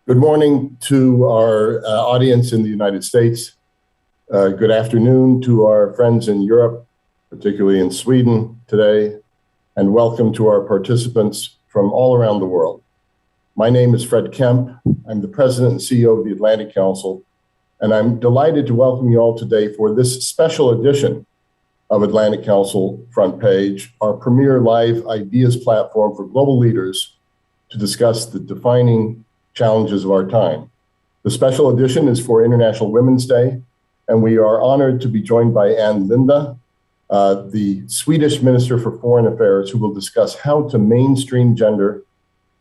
Good morning to our audience in the United States. Good afternoon to our friends in Europe, particularly in Sweden today, and welcome to our participants from all around the world. My name is Fred Kemp. I'm the President and CEO of the Atlantic Council, and I'm delighted to welcome you all today for this special edition of Atlantic Council Front Page, our premier live ideas platform for global leaders to discuss the defining challenges of our time. The special edition is for International Women's Day, and we are honored to be joined by Linde, the Swedish Minister for Foreign Affairs, who will discuss how to mainstream gender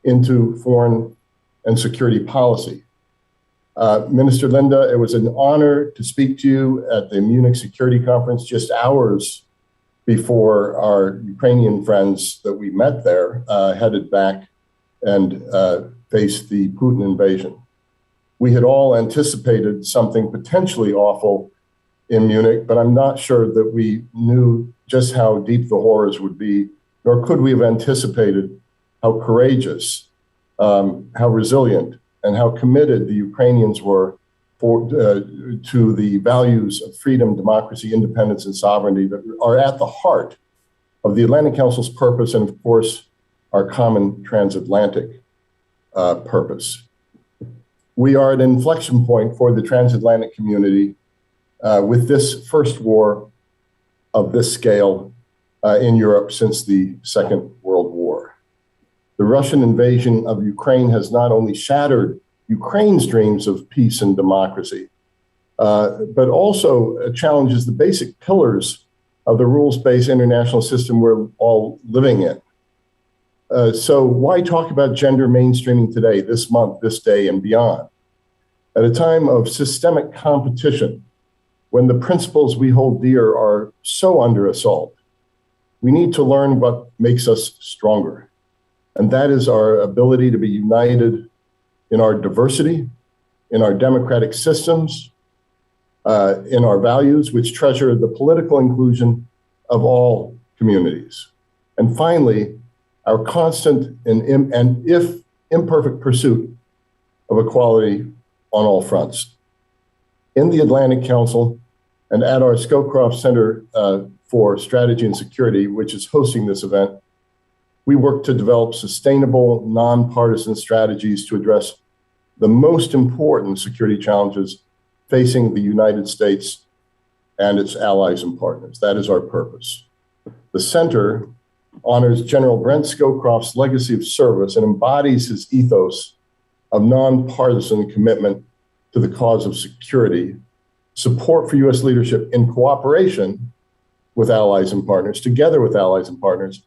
into foreign and security policy. Minister Linde, it was an honor to speak to you at the Munich Security Conference just hours before our Ukrainian friends that we met there headed back and faced the Putin invasion. We had all anticipated something potentially awful in Munich, but I'm not sure that we knew just how deep the horrors would be, nor could we have anticipated how courageous, how resilient, and how committed the Ukrainians were to the values of freedom, democracy, independence, and sovereignty that are at the heart of the Atlantic Council's purpose and, of course, our common transatlantic purpose. We are at an inflection point for the transatlantic community with this first war of this scale in Europe since the Second World War. The Russian invasion of Ukraine has not only shattered Ukraine's dreams of peace and democracy, but also challenges the basic pillars of the rules-based international system we're all living in. So why talk about gender mainstreaming today, this month, this day, and beyond? At a time of systemic competition, when the principles we hold dear are so under assault, we need to learn what makes us stronger. And that is our ability to be united in our diversity, in our democratic systems, in our values, which treasure the political inclusion of all communities. And finally, our constant and if imperfect pursuit of equality on all fronts. In the Atlantic Council and at our Scowcroft Center for Strategy and Security, which is hosting this event, we work to develop sustainable, nonpartisan strategies to address the most important security challenges facing the United States and its allies and partners. That is our purpose. The center honors General Brent Scowcroft's legacy of service and embodies his ethos of nonpartisan commitment to the cause of security, support for U.S. leadership in cooperation with allies and partners, together with allies and partners,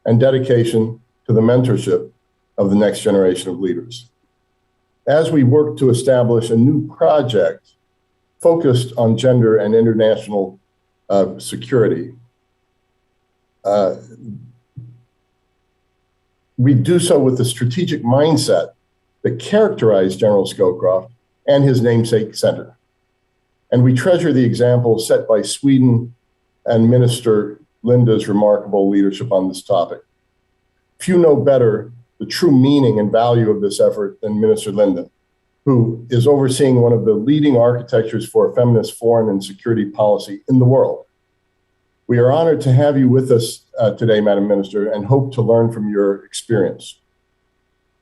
and dedication to the mentorship of the next generation of leaders. As we work to establish a new project focused on gender and international security, we do so with the strategic mindset that characterized General Scowcroft and his namesake center. And we treasure the example set by Sweden and Minister Linde's remarkable leadership on this topic. Few know better the true meaning and value of this effort than Minister Linde, who is overseeing one of the leading architectures for feminist foreign and security policy in the world. We are honored to have you with us today, Madam Minister, and hope to learn from your experience.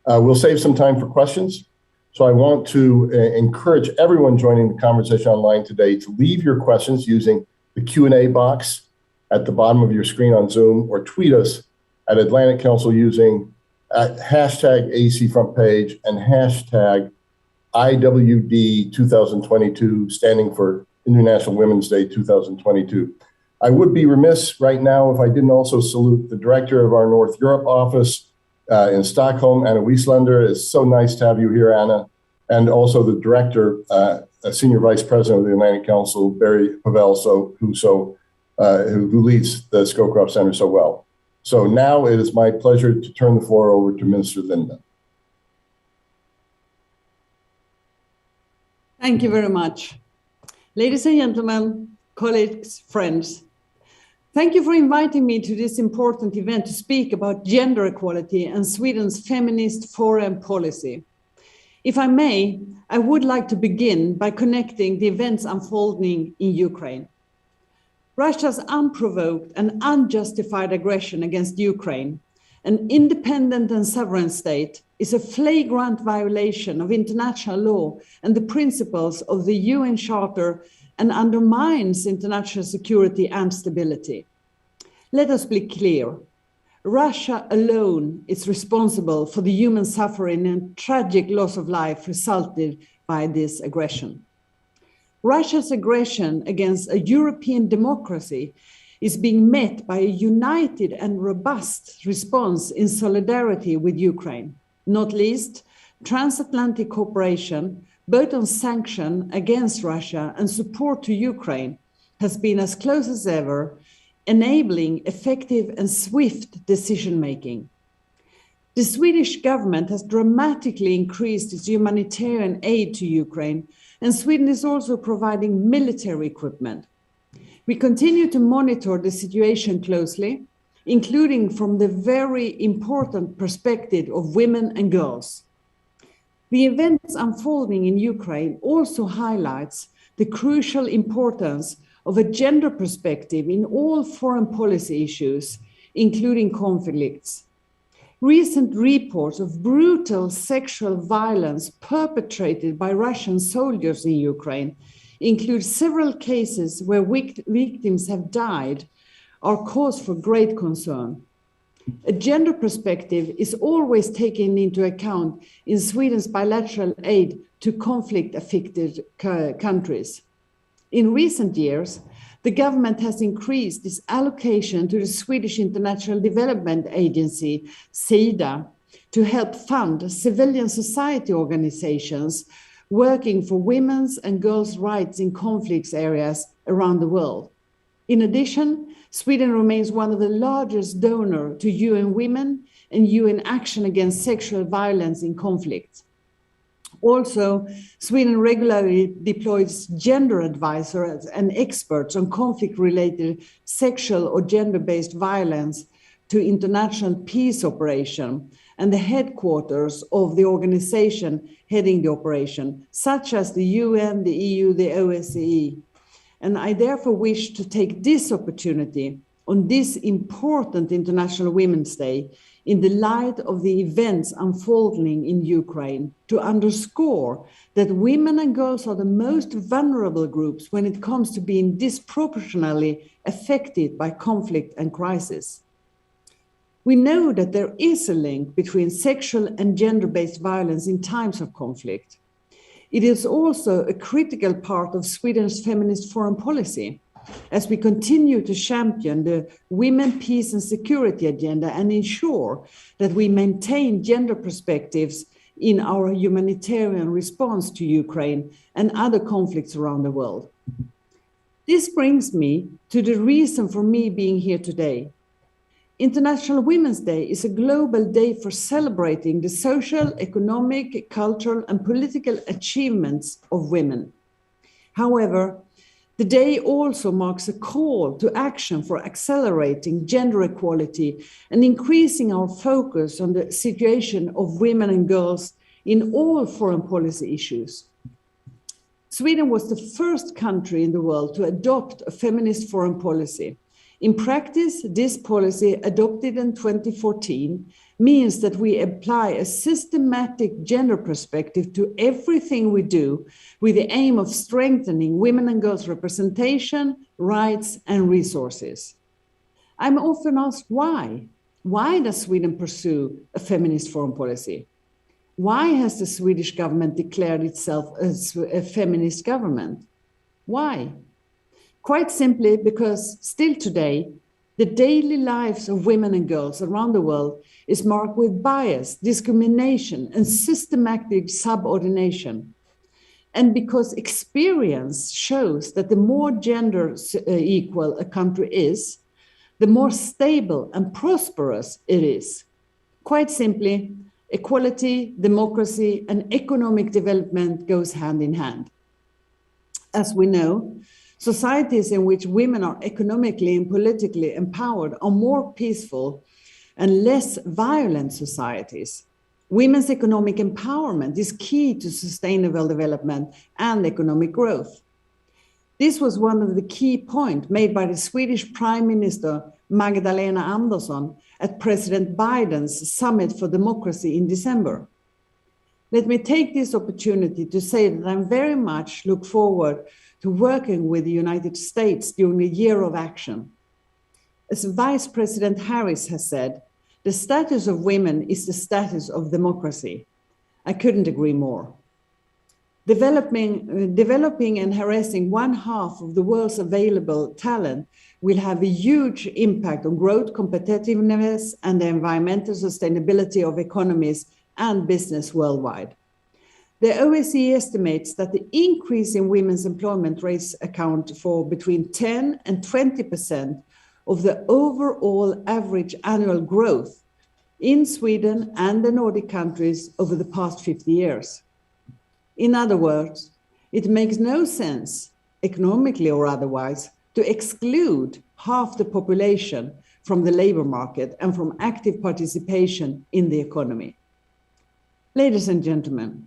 We'll save some time for questions, so I want to encourage everyone joining the conversation online today to leave your questions using the Q&A box at the bottom of your screen on Zoom, or tweet us at Atlantic Council using hashtag AC Front Page and hashtag IWD 2022, standing for International Women's Day 2022. I would be remiss right now if I didn't also salute the director of our North Europe office in Stockholm, Anna Wieslander. It's so nice to have you here, Anna. And also the director, senior vice president of the Atlantic Council, Barry Pavel, who leads the Scowcroft Center so well. So now it is my pleasure to turn the floor over to Minister Linde. Thank you very much. Ladies and gentlemen, colleagues, friends, thank you for inviting me to this important event to speak about gender equality and Sweden's feminist foreign policy. If I may, I would like to begin by connecting the events unfolding in Ukraine. Russia's unprovoked and unjustified aggression against Ukraine, an independent and sovereign state, is a flagrant violation of international law and the principles of the UN Charter and undermines international security and stability. Let us be clear. Russia alone is responsible for the human suffering and tragic loss of life resulted by this aggression. Russia's aggression against a European democracy is being met by a united and robust response in solidarity with Ukraine, not least transatlantic cooperation, both on sanction against Russia and support to Ukraine, has been as close as ever, enabling effective and swift decision-making. The Swedish government has dramatically increased its humanitarian aid to Ukraine, and Sweden is also providing military equipment. We continue to monitor the situation closely, including from the very important perspective of women and girls. The events unfolding in Ukraine also highlights the crucial importance of a gender perspective in all foreign policy issues, including conflicts. Recent reports of brutal sexual violence perpetrated by Russian soldiers in Ukraine include several cases where victims have died, are cause for great concern. A gender perspective is always taken into account in Sweden's bilateral aid to conflict-affected countries. In recent years, the government has increased its allocation to the Swedish International Development Agency, SIDA, to help fund civilian society organizations working for women's and girls' rights in conflict areas around the world. In addition, Sweden remains one of the largest donors to UN Women and UN Action Against Sexual Violence in Conflict. Also, Sweden regularly deploys gender advisors and experts on conflict-related sexual or gender-based violence to international peace operation and the headquarters of the organization heading the operation, such as the UN, the EU, the OSCE. And I therefore wish to take this opportunity on this important International Women's Day in the light of the events unfolding in Ukraine to underscore that women and girls are the most vulnerable groups when it comes to being disproportionately affected by conflict and crisis. We know that there is a link between sexual and gender-based violence in times of conflict. It is also a critical part of Sweden's feminist foreign policy, as we continue to champion the women, peace and security agenda and ensure that we maintain gender perspectives in our humanitarian response to Ukraine and other conflicts around the world. This brings me to the reason for me being here today. International Women's Day is a global day for celebrating the social, economic, cultural and political achievements of women. However, the day also marks a call to action for accelerating gender equality and increasing our focus on the situation of women and girls in all foreign policy issues. Sweden was the first country in the world to adopt a feminist foreign policy. In practice, this policy, adopted in 2014, means that we apply a systematic gender perspective to everything we do with the aim of strengthening women and girls' representation, rights, and resources. I'm often asked why. Why does Sweden pursue a feminist foreign policy? Why has the Swedish government declared itself as a feminist government? Why? Quite simply because still today, the daily lives of women and girls around the world is marked with bias, discrimination, and systematic subordination. And because experience shows that the more gender equal a country is, the more stable and prosperous it is. Quite simply, equality, democracy, and economic development goes hand in hand. As we know, societies in which women are economically and politically empowered are more peaceful and less violent societies. Women's economic empowerment is key to sustainable development and economic growth. This was one of the key points made by the Swedish Prime Minister Magdalena Andersson at President Biden's Summit for Democracy in December. Let me take this opportunity to say that I very much look forward to working with the United States during the year of action. As Vice President Harris has said, the status of women is the status of democracy. I couldn't agree more. Developing and harassing 1/2 of the world's available talent will have a huge impact on growth, competitiveness, and the environmental sustainability of economies and business worldwide. The OSCE estimates that the increase in women's employment rates account for between 10 and 20% of the overall average annual growth in Sweden and the Nordic countries over the past 50 years. In other words, it makes no sense, economically or otherwise, to exclude half the population from the labor market and from active participation in the economy. Ladies and gentlemen,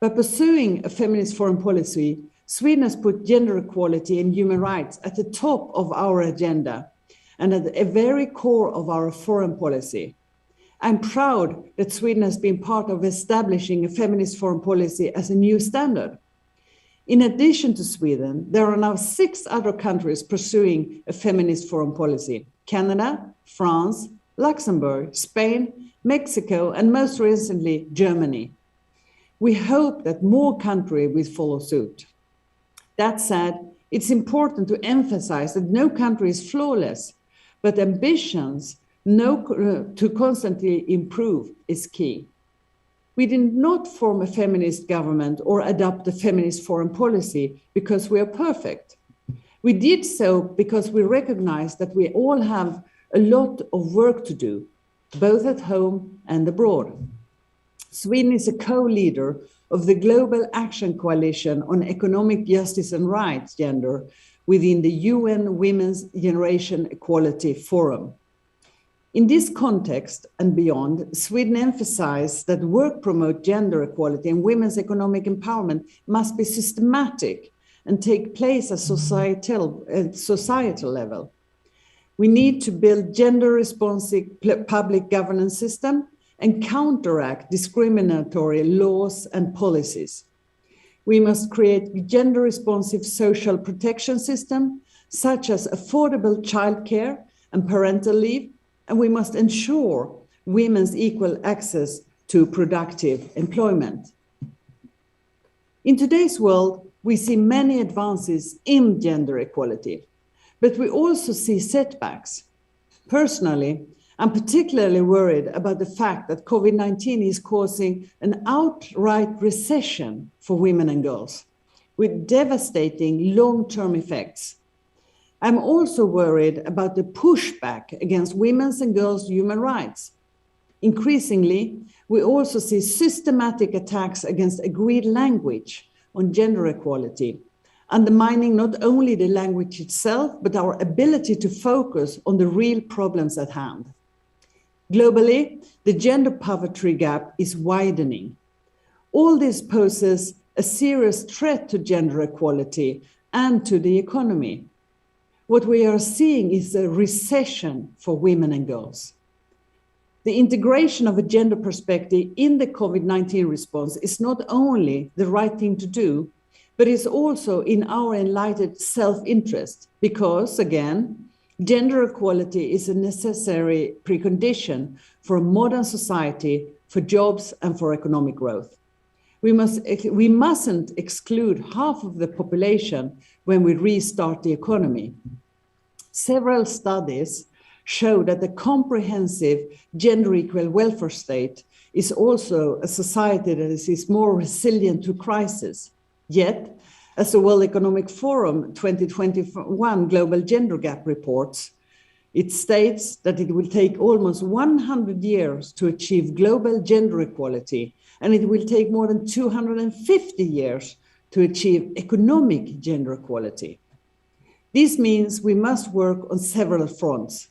by pursuing a feminist foreign policy, Sweden has put gender equality and human rights at the top of our agenda and at the very core of our foreign policy. I'm proud that Sweden has been part of establishing a feminist foreign policy as a new standard. In addition to Sweden, there are now 6 other countries pursuing a feminist foreign policy: Canada, France, Luxembourg, Spain, Mexico, and most recently, Germany. We hope that more countries will follow suit. That said, it's important to emphasize that no country is flawless, but ambitions to constantly improve is key. We did not form a feminist government or adopt a feminist foreign policy because we are perfect. We did so because we recognize that we all have a lot of work to do, both at home and abroad. Sweden is a co-leader of the Global Action Coalition on Economic Justice and Rights, Gender, within the UN Women's Generation Equality Forum. In this context and beyond, Sweden emphasized that work promote gender equality and women's economic empowerment must be systematic and take place at societal level. We need to build gender-responsive public governance system and counteract discriminatory laws and policies. We must create gender-responsive social protection system, such as affordable childcare and parental leave, and we must ensure women's equal access to productive employment. In today's world, we see many advances in gender equality, but we also see setbacks. Personally, I'm particularly worried about the fact that COVID-19 is causing an outright recession for women and girls, with devastating long-term effects. I'm also worried about the pushback against women's and girls' human rights. Increasingly, we also see systematic attacks against agreed language on gender equality, undermining not only the language itself, but our ability to focus on the real problems at hand. Globally, the gender poverty gap is widening. All this poses a serious threat to gender equality and to the economy. What we are seeing is a recession for women and girls. The integration of a gender perspective in the COVID-19 response is not only the right thing to do, but is also in our enlightened self-interest because, again, gender equality is a necessary precondition for a modern society, for jobs and for economic growth. We mustn't exclude half of the population when we restart the economy. Several studies show that the comprehensive gender equal welfare state is also a society that is more resilient to crisis. Yet, as the World Economic Forum 2021 Global Gender Gap reports, it states that it will take almost 100 years to achieve global gender equality, and it will take more than 250 years to achieve economic gender equality. This means we must work on several fronts.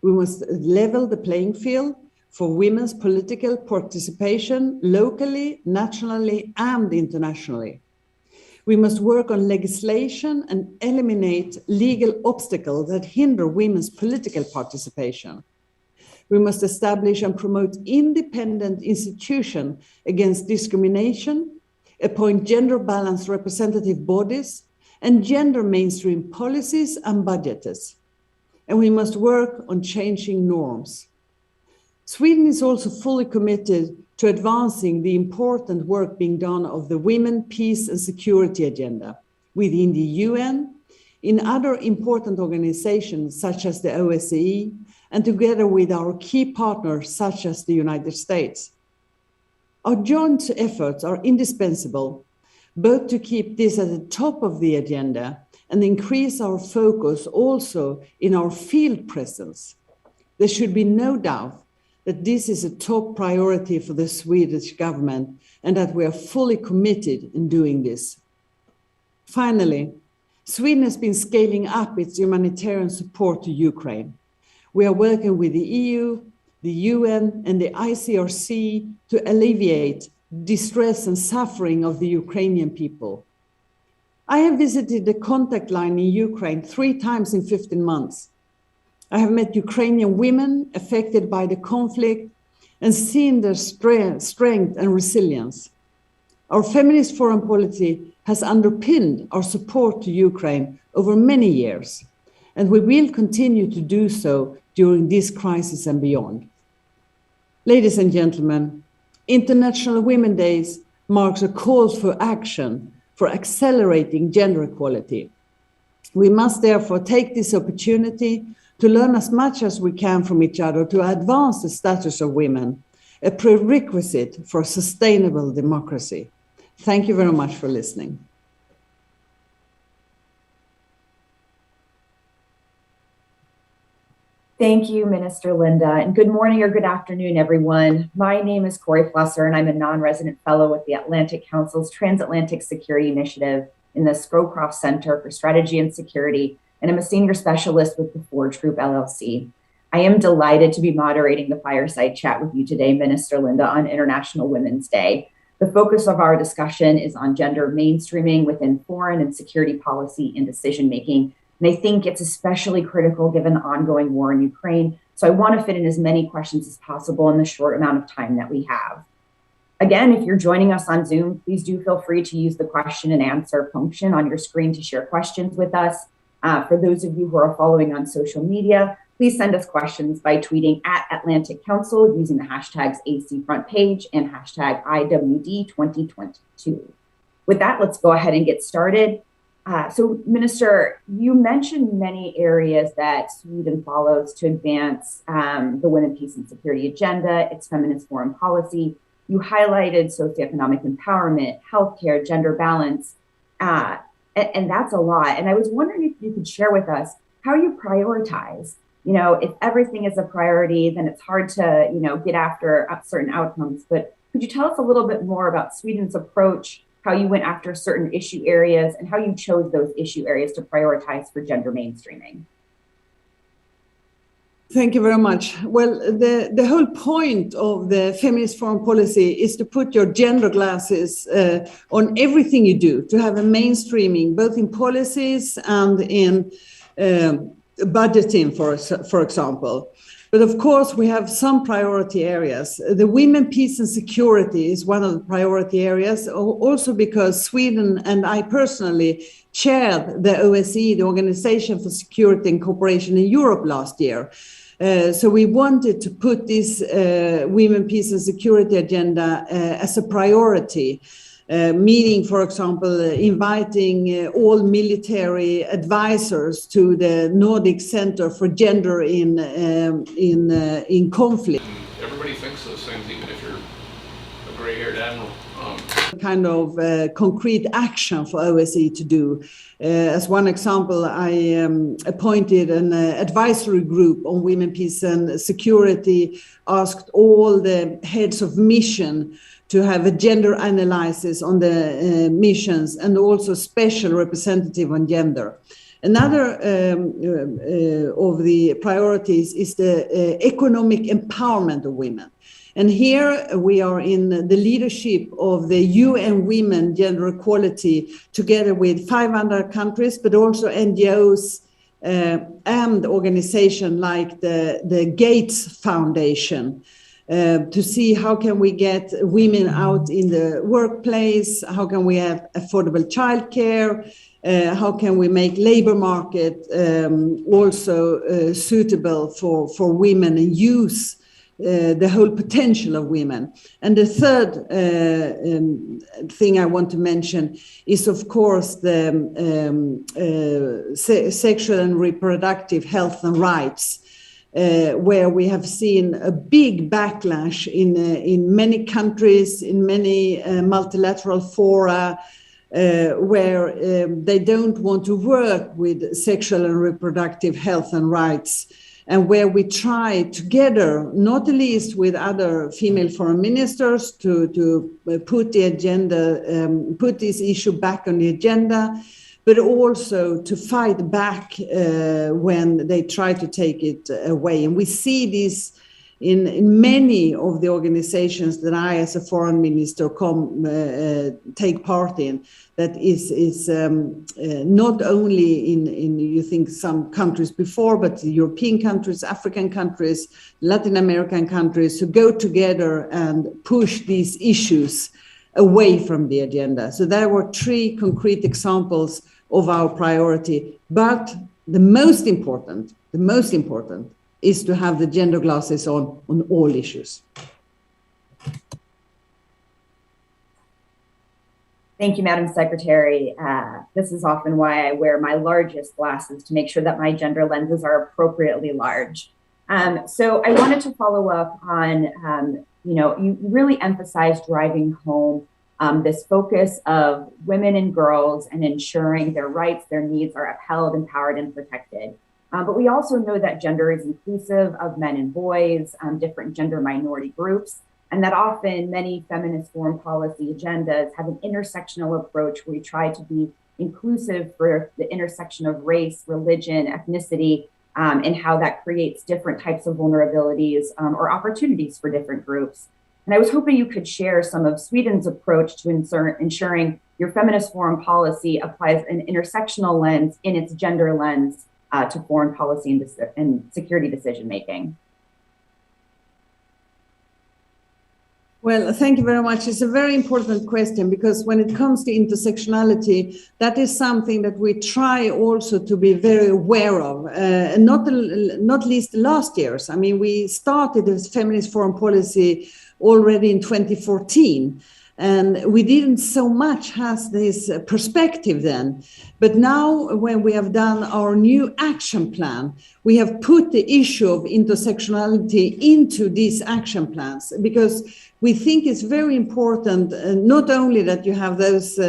We must level the playing field. for women's political participation locally, nationally, and internationally. We must work on legislation and eliminate legal obstacles that hinder women's political participation. We must establish and promote independent institutions against discrimination, appoint gender-balanced representative bodies, and gender mainstream policies and budgets. And we must work on changing norms. Sweden is also fully committed to advancing the important work being done of the Women, Peace and Security agenda within the UN, in other important organizations such as the OSCE, and together with our key partners such as the United States. Our joint efforts are indispensable, both to keep this at the top of the agenda and increase our focus also in our field presence. There should be no doubt that this is a top priority for the Swedish government and that we are fully committed in doing this. Finally, Sweden has been scaling up its humanitarian support to Ukraine. We are working with the EU, the UN, and the ICRC to alleviate distress and suffering of the Ukrainian people. I have visited the contact line in Ukraine 3 times in 15 months. I have met Ukrainian women affected by the conflict and seen their strength and resilience. Our feminist foreign policy has underpinned our support to Ukraine over many years, and we will continue to do so during this crisis and beyond. Ladies and gentlemen, International Women's Day marks a call for action for accelerating gender equality. We must therefore take this opportunity to learn as much as we can from each other to advance the status of women, a prerequisite for sustainable democracy. Thank you very much for listening. Thank you, Minister Linde, and good morning or good afternoon, everyone. My name is Corey Flusser, and I'm a non-resident fellow with the Atlantic Council's Transatlantic Security Initiative in the Scrowcroft Center for Strategy and Security, and I'm a senior specialist with the Forge Group, LLC. I am delighted to be moderating the fireside chat with you today, Minister Linde, on International Women's Day. The focus of our discussion is on gender mainstreaming within foreign and security policy and decision-making. And I think it's especially critical given the ongoing war in Ukraine. So I want to fit in as many questions as possible in the short amount of time that we have. Again, if you're joining us on Zoom, please do feel free to use the question and answer function on your screen to share questions with us. For those of you who are following on social media, please send us questions by tweeting at Atlantic Council using the hashtags ACFrontPage and hashtag IWD2022. With that, let's go ahead and get started. So, Minister, you mentioned many areas that Sweden follows to advance the Women, Peace and Security agenda, its feminist foreign policy. You highlighted socioeconomic empowerment, healthcare, gender balance, and that's a lot. And I was wondering if you could share with us how you prioritize. You know, if everything is a priority, then it's hard to, get after certain outcomes. But could you tell us a little bit more about Sweden's approach, how you went after certain issue areas, and how you chose those issue areas to prioritize for gender mainstreaming? Thank you very much. Well, the whole point of the feminist foreign policy is to put your gender glasses on everything you do, to have a mainstreaming, both in policies and in budgeting, for example. But of course, we have some priority areas. The Women, Peace and Security is one of the priority areas, also because Sweden and I personally chaired the OSCE, the Organization for Security and Cooperation in Europe, last year. So we wanted to put this Women, Peace and Security agenda as a priority. Meaning, for example, inviting all military advisors to the Nordic Center for Gender in Conflict. Everybody thinks those things, even if you're a gray-haired admiral. Kind of concrete action for OSCE to do. As one example, I appointed an advisory group on women, peace and security, asked all the heads of mission to have a gender analysis on the missions, and also special representative on gender. Another of the priorities is the economic empowerment of women. And here we are in the leadership of the UN Women Gender Equality together with 500 countries, but also NGOs and organizations like the Gates Foundation to see how can we get women out in the workplace, how can we have affordable childcare, how can we make labor market also suitable for women and use the whole potential of women. And the third thing I want to mention is, of course, the sexual and reproductive health and rights, where we have seen a big backlash in many countries, in many multilateral fora, where they don't want to work with sexual and reproductive health and rights, and where we try together, not least with other female foreign ministers, to put the agenda, put this issue back on the agenda, but also to fight back when they try to take it away. And we see this in many of the organizations that I, as a foreign minister, take part in. That is not only in you think some countries before, but European countries, African countries, Latin American countries who go together and push these issues away from the agenda. So there were 3 concrete examples of our priority. But the most important is to have the gender glasses on all issues. Thank you, Madam Secretary. This is often why I wear my largest glasses, to make sure that my gender lenses are appropriately large. So I wanted to follow up on, you really emphasized driving home this focus of women and girls and ensuring their rights, their needs are upheld, empowered, and protected. But we also know that gender is inclusive of men and boys, different gender minority groups, and that often many feminist foreign policy agendas have an intersectional approach where we try to be inclusive for the intersection of race, religion, ethnicity, and how that creates different types of vulnerabilities or opportunities for different groups. And I was hoping you could share some of Sweden's approach to ensuring your feminist foreign policy applies an intersectional lens in its gender lens to foreign policy and security decision-making. Well, thank you very much. It's a very important question, because when it comes to intersectionality, that is something that we try also to be very aware of, and not least the last years. I mean, we started this feminist foreign policy already in 2014. And we didn't so much have this perspective then. But now, when we have done our new action plan, we have put the issue of intersectionality into these action plans, because we think it's very important, not only that you have those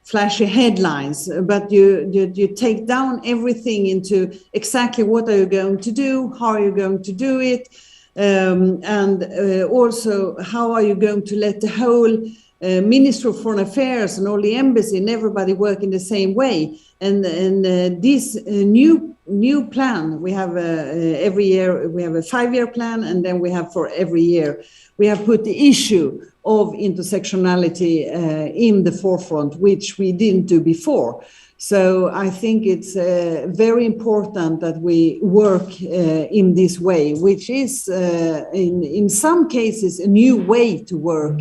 flashy headlines, but you take down everything into exactly what are you going to do, how are you going to do it, and also how are you going to let the whole Ministry of Foreign Affairs and all the embassy and everybody work in the same way. And this new plan, we have every year, we have a 5-year plan, and then we have for every year, we have put the issue of intersectionality in the forefront, which we didn't do before. So I think it's very important that we work in this way, which is in some cases a new way to work,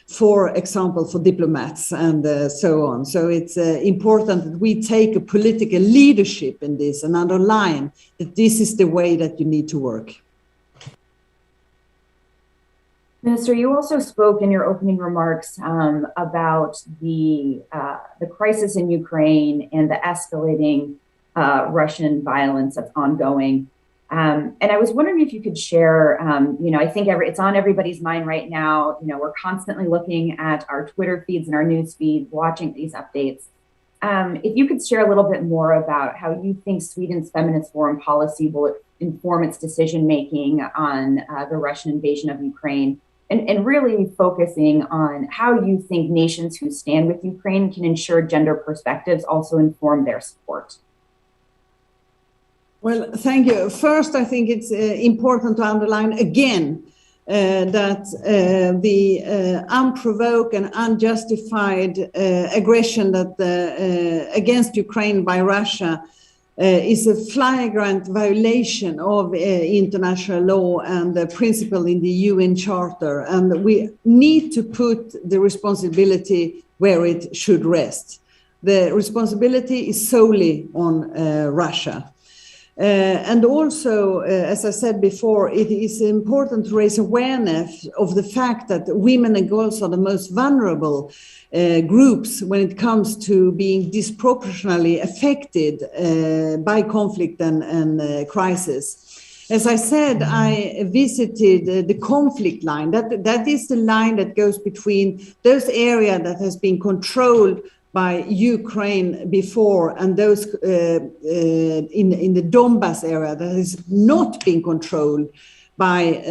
for example, for diplomats and so on. So it's important that we take a political leadership in this and underline that this is the way that you need to work. Minister, you also spoke in your opening remarks about the crisis in Ukraine and the escalating Russian violence that's ongoing. And I was wondering if you could share, I think it's on everybody's mind right now. We're constantly looking at our Twitter feeds and our news feed, watching these updates. If you could share a little bit more about how you think Sweden's feminist foreign policy will inform its decision-making on the Russian invasion of Ukraine, and really focusing on how you think nations who stand with Ukraine can ensure gender perspectives also inform their support. Well, thank you. First, I think it's important to underline again that the unprovoked and unjustified aggression that against Ukraine by Russia is a flagrant violation of international law and the principle in the UN Charter. And we need to put the responsibility where it should rest. The responsibility is solely on Russia. And also, as I said before, it is important to raise awareness of the fact that women and girls are the most vulnerable groups when it comes to being disproportionately affected by conflict and crisis. As I said, I visited the conflict line. That is the line that goes between those areas that has been controlled by Ukraine before and those in the Donbas area that has not been controlled by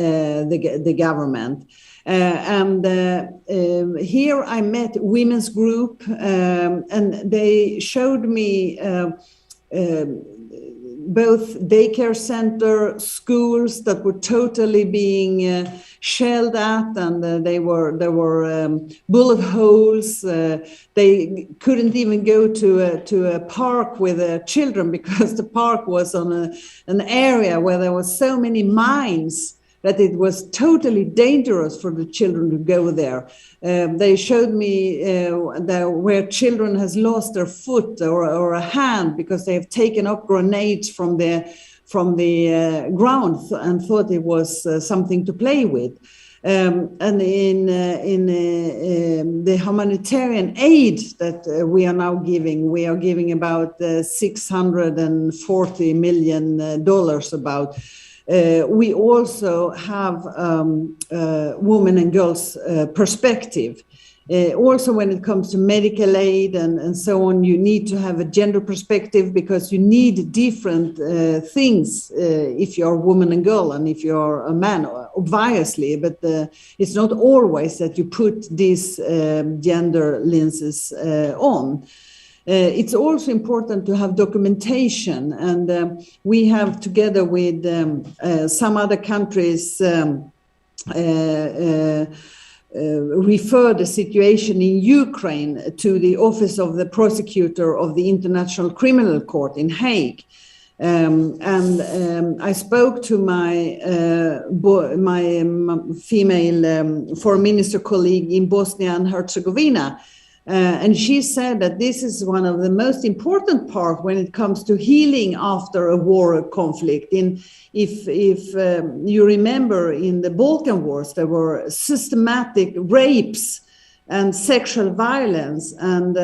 the government. Here I met women's group and they showed me both daycare center, schools that were totally being shelled at, and there were bullet holes. They couldn't even go to a park with their children because the park was on an area where there were so many mines that it was totally dangerous for the children to go there. They showed me where children has lost their foot or a hand because they have taken up grenades from the ground and thought it was something to play with. And in the humanitarian aid that we are now giving, we are giving about $640 million about. We also have women and girls perspective. Also, when it comes to medical aid and so on, you need to have a gender perspective because you need different things if you're a woman and girl and if you're a man, obviously, but it's not always that you put these gender lenses on. It's also important to have documentation, and we have, together with some other countries, refer the situation in Ukraine to the Office of the Prosecutor of the International Criminal Court in Hague. I spoke to my female foreign minister colleague in Bosnia and Herzegovina, and she said that this is one of the most important parts when it comes to healing after a war or conflict. If you remember, in the Balkan Wars, there were systematic rapes and sexual violence, and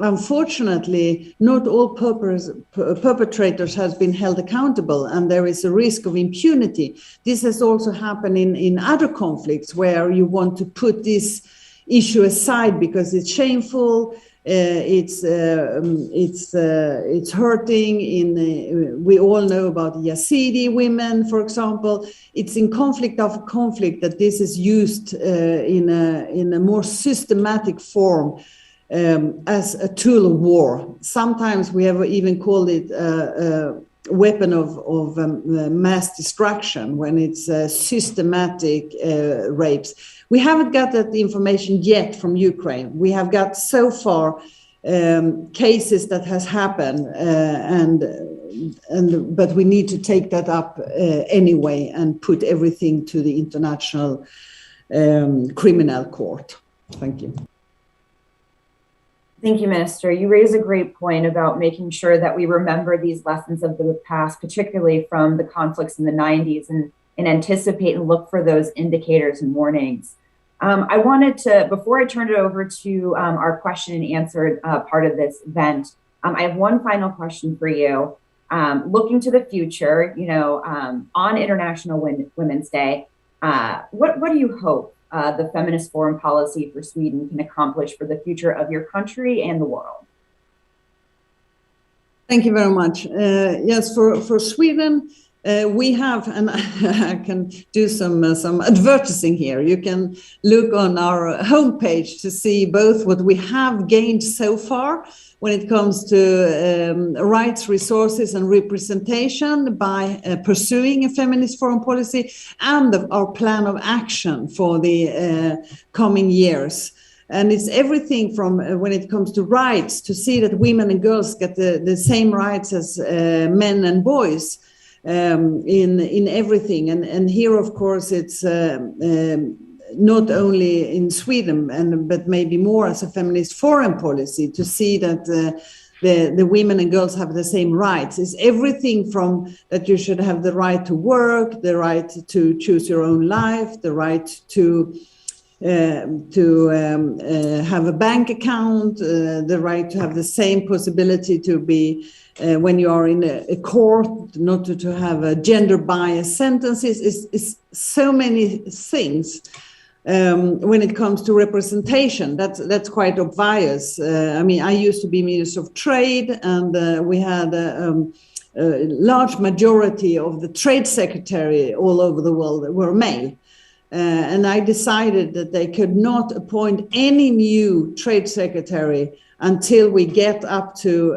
unfortunately, not all perpetrators has been held accountable, and there is a risk of impunity. This has also happened in other conflicts where you want to put this issue aside because it's shameful, it's hurting. We all know about Yazidi women, for example. It's in conflict after conflict that this is used in a more systematic form as a tool of war. Sometimes we have even called it a weapon of mass destruction when it's systematic rapes. We haven't got that information yet from Ukraine. We have got so far cases that has happened, but we need to take that up anyway and put everything to the International Criminal Court. Thank you. Thank you, Minister. You raise a great point about making sure that we remember these lessons of the past, particularly from the conflicts in the 90s, and anticipate and look for those indicators and warnings. I wanted to, before I turn it over to our question and answer part of this event, I have one final question for you. Looking to the future, on International Women's Day, what do you hope the feminist foreign policy for Sweden can accomplish for the future of your country and the world? Thank you very much. Yes, for Sweden, We have, and I can do some advertising here. You can look on our homepage to see both what we have gained so far when it comes to rights, resources, and representation by pursuing a feminist foreign policy, and our plan of action for the coming years. And it's everything from when it comes to rights, to see that women and girls get the same rights as men and boys. In everything, and here of course it's not only in Sweden but maybe more as a feminist foreign policy, to see that the women and girls have the same rights. It's everything from that you should have the right to work, the right to choose your own life, the right to have a bank account, the right to have the same possibility to be when you are in a court, not to have a gender bias sentences. Is so many things. When it comes to representation, that's quite obvious. I mean, I used to be Minister of Trade, and we had a large majority of the trade secretary all over the world were male. And I decided that they could not appoint any new trade secretary until we get up to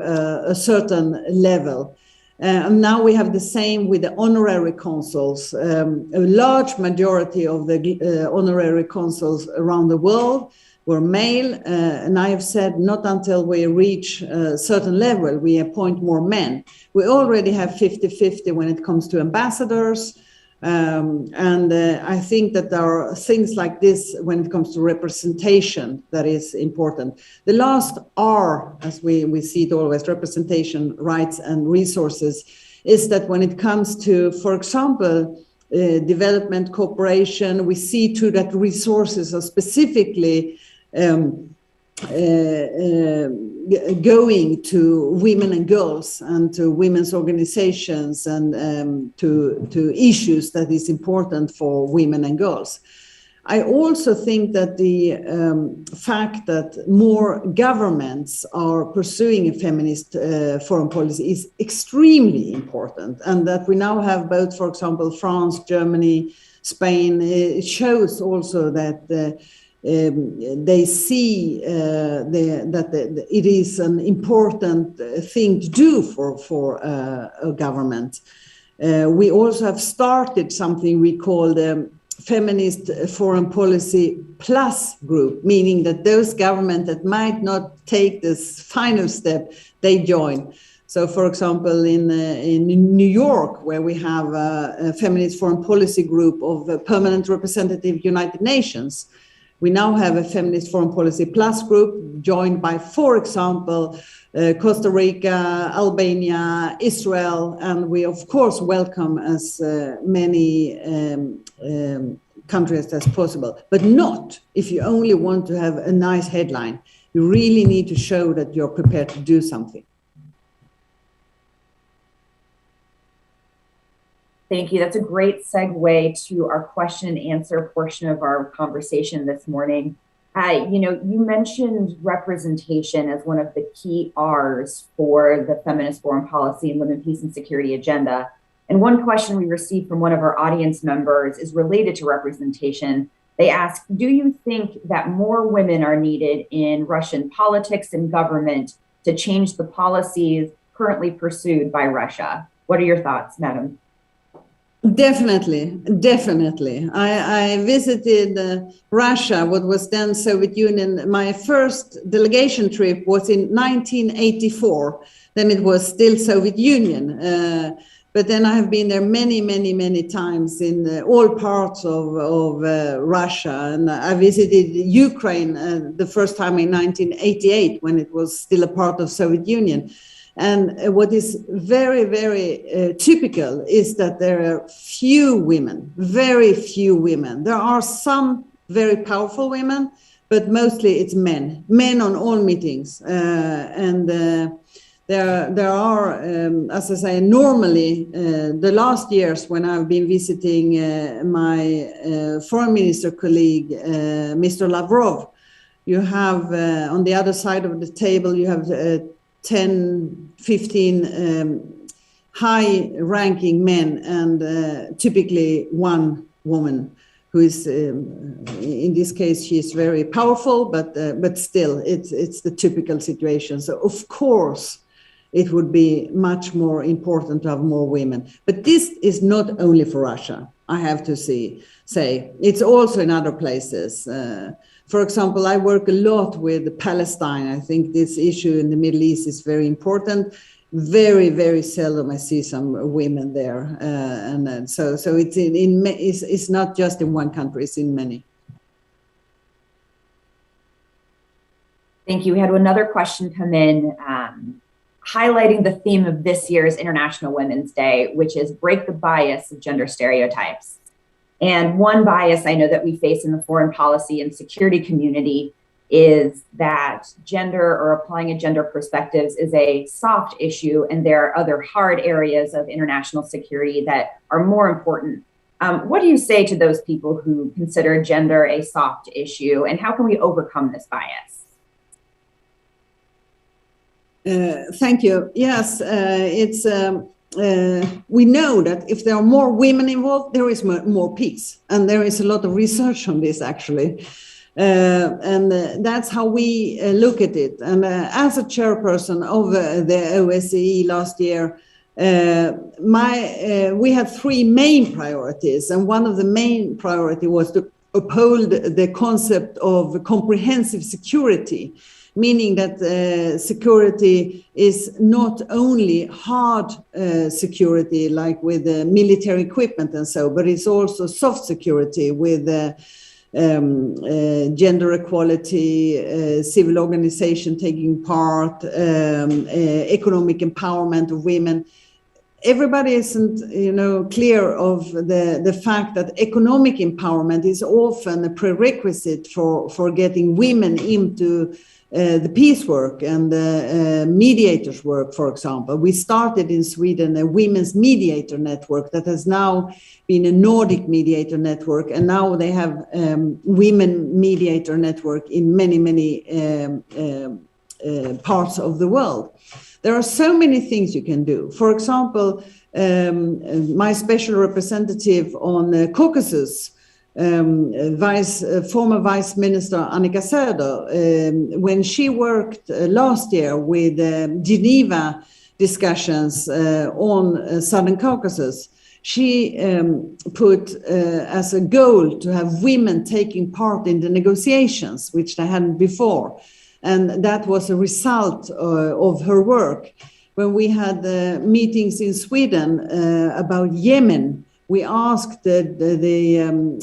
a certain level. And now we have the same with the honorary consuls. A large majority of the honorary consuls around the world were male. And I have said not until we reach a certain level, we appoint more men. We already have 50-50 when it comes to ambassadors. And I think that there are things like this when it comes to representation that is important. The last R, as we see it always, representation, rights, and resources, is that when it comes to, for example, development cooperation, we see to that resources are specifically going to women and girls and to women's organizations and to issues that is important for women and girls. I also think that the fact that more governments are pursuing a feminist foreign policy is extremely important, and that we now have both, for example, France, Germany, Spain. It shows also that they see that it is an important thing to do for a government. We also have started something we call the Feminist Foreign Policy Plus group, meaning that those governments that might not take this final step, they join. So, for example, in New York, where we have a Feminist Foreign Policy group of a permanent representative United Nations, we now have a Feminist Foreign Policy Plus group joined by, for example, Costa Rica, Albania, Israel, and we of course welcome as many countries as possible, but not if you only want to have a nice headline. You really need to show that you're prepared to do something. Thank you. That's a great segue to our question and answer portion of our conversation this morning. You mentioned representation as one of the key R's for the feminist foreign policy and women, peace, and security agenda. And one question we received from one of our audience members is related to representation. They ask, do you think that more women are needed in Russian politics and government to change the policies currently pursued by Russia? What are your thoughts, Madam? Definitely. I visited Russia, what was then Soviet Union. My first delegation trip was in 1984. Then it was still Soviet Union. But then I have been there many times in all parts of Russia. And I visited Ukraine the first time in 1988 when it was still a part of Soviet Union. And what is very typical is that there are very few women. There are some very powerful women, but mostly it's men on all meetings. There are, as I say, normally the last years when I've been visiting my foreign minister colleague, Mr. Lavrov, you have on the other side of the table, you have 10, 15 high-ranking men and typically one woman who is, in this case, she's very powerful, but still, it's the typical situation. So of course, it would be much more important to have more women. But this is not only for Russia, I have to say. It's also in other places. For example, I work a lot with Palestine. I think this issue in the Middle East is very important. Very, very seldom I see some women there. So it's not just in one country, it's in many. Thank you. We had another question come in highlighting the theme of this year's International Women's Day, which is break the bias of gender stereotypes. And one bias I know that we face in the foreign policy and security community is that gender or applying a gender perspectives is a soft issue, and there are other hard areas of international security that are more important. What do you say to those people who consider gender a soft issue, and how can we overcome this bias? Thank you. Yes, we know that if there are more women involved, there is more peace. And there is a lot of research on this, actually. And that's how we look at it. And as a chairperson of the OSCE last year, we had three main priorities. And one of the main priority was to uphold the concept of comprehensive security, meaning that security is not only hard security, like with military equipment and so, but it's also soft security with gender equality, civil organization taking part, economic empowerment of women. Everybody isn't, clear of the fact that economic empowerment is often a prerequisite for getting women into the peace work and mediators work, for example. We started in Sweden a women's mediator network that has now been a Nordic mediator network, and now they have women mediator network in many, many parts of the world. There are so many things you can do. For example, my special representative on Caucasus, former Vice Minister Annika Söder, when she worked last year with Geneva discussions on Southern Caucasus, she put as a goal to have women taking part in the negotiations, which they hadn't before. And that was a result of her work. When we had meetings in Sweden about Yemen, we asked the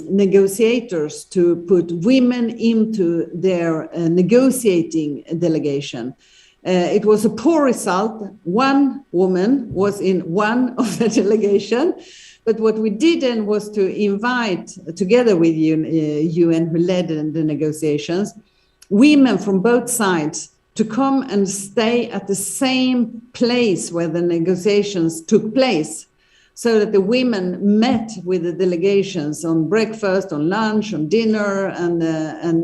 negotiators to put women into their negotiating delegation. It was a poor result. One woman was in one of the delegation. But what we did then was to invite, together with UN, who led the negotiations, women from both sides to come and stay at the same place where the negotiations took place, so that the women met with the delegations on breakfast, on lunch, on dinner, and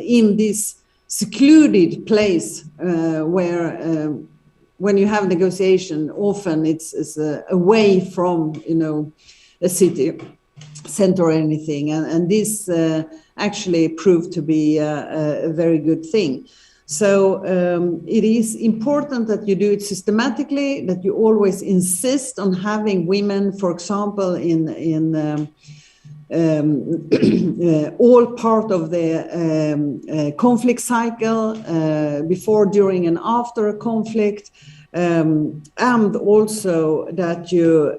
in this secluded place where when you have negotiation, often it's away from a city center or anything, and this actually proved to be a very good thing. So it is important that you do it systematically, that you always insist on having women, for example, in all part of the conflict cycle, before, during, and after a conflict. And also that you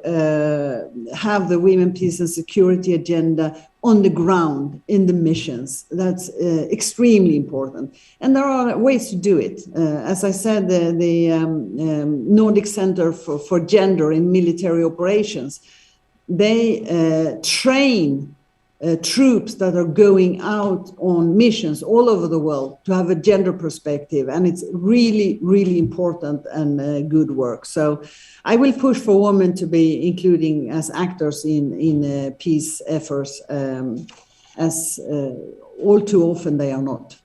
have the women, peace and security agenda on the ground in the missions. That's extremely important. And there are ways to do it. As I said, the Nordic Center for Gender in Military Operations, they train troops that are going out on missions all over the world to have a gender perspective. And it's really, really important and good work. So I will push for women to be including as actors in peace efforts, as all too often they are not.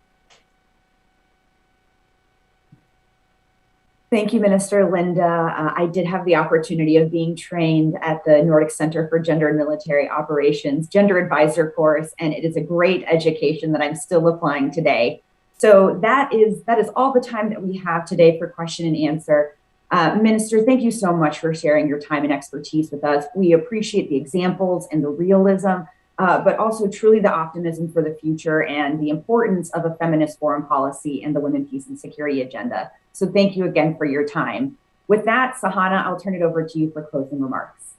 Thank you, Minister Linde. I did have the opportunity of being trained at the Nordic Center for Gender and Military Operations Gender Advisor course, and it is a great education that I'm still applying today. So that is all the time that we have today for question and answer. Minister, thank you so much for sharing your time and expertise with us. We appreciate the examples and the realism, but also truly the optimism for the future and the importance of a feminist foreign policy and the women, peace, and security agenda. So thank you again for your time. With that, Sahana, I'll turn it over to you for closing remarks.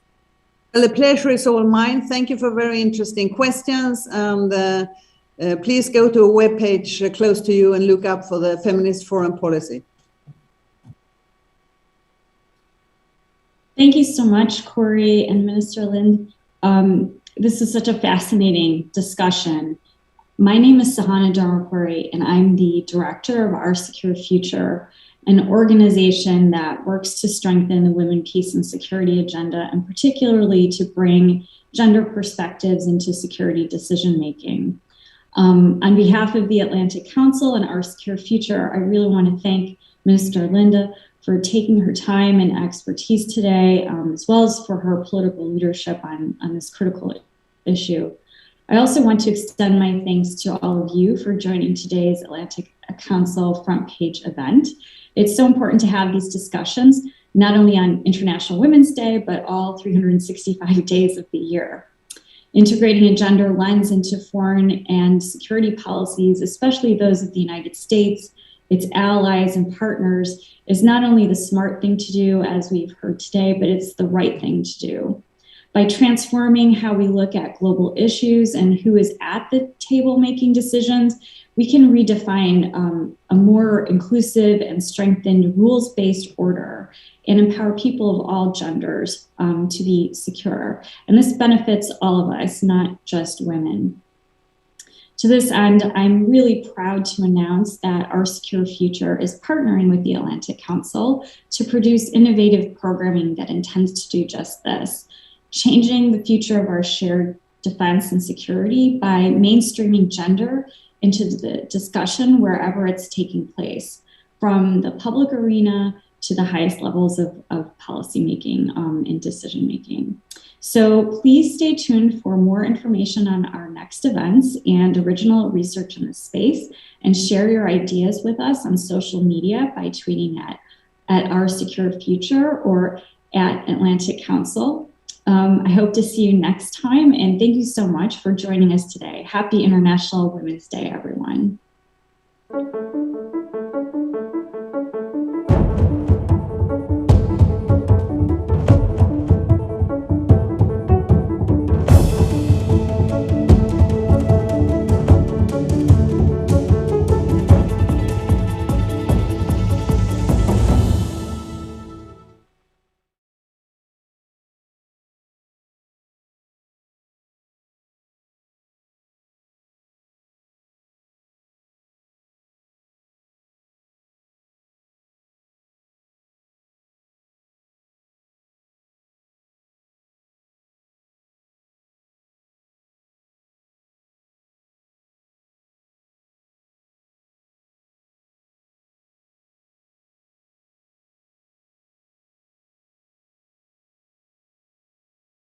Well, the pleasure is all mine. Thank you for very interesting questions. And please go to a webpage close to you and look up for the Feminist Foreign Policy. Thank you so much, Corey and Minister Linde. This is such a fascinating discussion. My name is Sahana Dharmapuri, and I'm the director of Our Secure Future, an organization that works to strengthen the women, peace, and security agenda, and particularly to bring gender perspectives into security decision-making. On behalf of the Atlantic Council and Our Secure Future, I really want to thank Minister Linde for taking her time and expertise today, as well as for her political leadership on this critical issue. I also want to extend my thanks to all of you for joining today's Atlantic Council front page event. It's so important to have these discussions, not only on International Women's Day, but all 365 days of the year. Integrating a gender lens into foreign and security policies, especially those of the United States, its allies and partners, is not only the smart thing to do, as we've heard today, but it's the right thing to do. By transforming how we look at global issues and who is at the table making decisions, we can redefine a more inclusive and strengthened rules-based order and empower people of all genders to be secure. And this benefits all of us, not just women. To this end, I'm really proud to announce that Our Secure Future is partnering with the Atlantic Council to produce innovative programming that intends to do just this, changing the future of our shared defense and security by mainstreaming gender into the discussion wherever it's taking place, from the public arena to the highest levels of policymaking and decision-making. So please stay tuned for more information on our next events and original research in this space, and share your ideas with us on social media by tweeting at Our Secure Future or at Atlantic Council. I hope to see you next time, and thank you so much for joining us today. Happy International Women's Day, everyone.